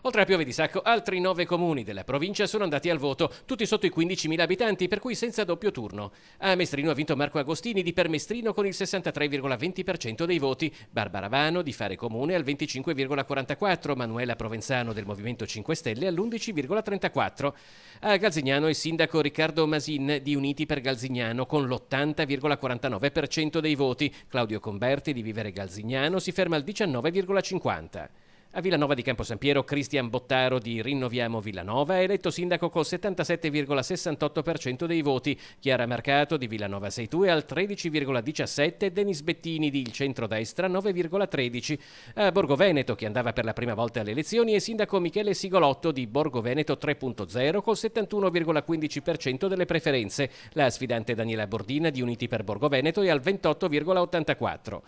Oltre a Piove di Sacco, altri 9 comuni della provincia sono andati al voto, tutti sotto i 15.000 abitanti, per cui senza doppio turno. A Mestrino ha vinto Marco Agostini di Permestrino con il 63,20% dei voti, Barbara Vano di Fare Comune al 25,44%, Manuela Provenzano del Movimento 5 Stelle all'11,34%. A Galzignano il sindaco Riccardo Masin di Uniti per Galzignano con l'80,49% dei voti, Claudio Conberti di Vivere Galzignano si ferma al 19,50%. A Villanova di Campo San Piero, Cristian Bottaro di Rinnoviamo Villanova è eletto sindaco col 77,68% dei voti. Chiara Mercato di Villanova Sei Tu è al 13,17%, Denis Bettini di Il Centrodestra 9,13%. A Borgo Veneto, che andava per la prima volta alle elezioni, è sindaco Michele Sigolotto di Borgo Veneto 3.0 col 71,15% delle preferenze. La sfidante Daniela Bordina di Uniti per Borgo Veneto è al 28,84%.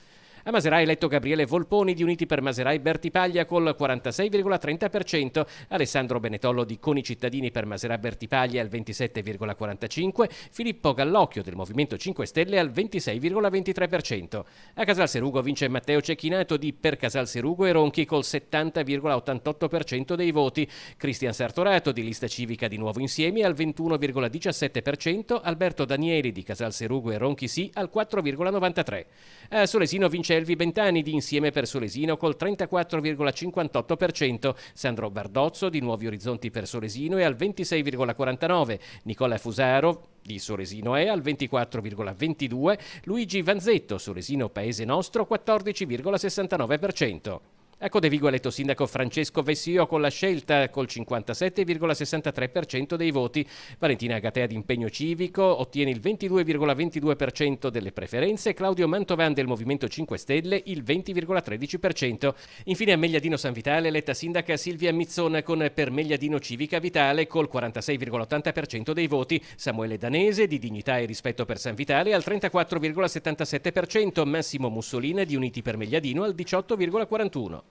A Maserà è eletto Gabriele Volponi di Uniti per Maserà Berti Paglia col 46,30%, Alessandro Benetollo di Coni Cittadini per Maserà Berti Paglia al 27,45%, Filippo Gallocchio del Movimento 5 Stelle al 26,23%. A Casal Serugo vince Matteo Cecchinato di Per Casal Serugo e Ronchi col 70,88% dei voti, Cristian Sartorato di Lista Civica di Nuovo Insieme al 21,17%, Alberto Danieli di Casal Serugo e Ronchi Sì al 4,93%. A Solesino vince Elvi Bentani di Insieme per Solesino col 34,58%, Sandro Bardozzo di Nuovi Orizzonti per Solesino è al 26,49%, Nicola Fusaro di Solesino è al 24,22%, Luigi Vanzetto, Solesino Paese Nostro, 14,69%. A Codevigo eletto sindaco Francesco Vessio con la Scelta col 57,63% dei voti. Valentina Gatea di Impegno Civico ottiene il 22,22% delle preferenze, Claudio Mantovan del Movimento 5 Stelle il 20,13%. Infine a Megliadino San Vitale eletta sindaca Silvia Mizzona con Per Megliadino Civica Vitale col 46,80% dei voti, Samuele Danese di Dignità e Rispetto per San Vitale al 34,77%, Massimo Mussolina di Uniti per Megliadino al 18,41%.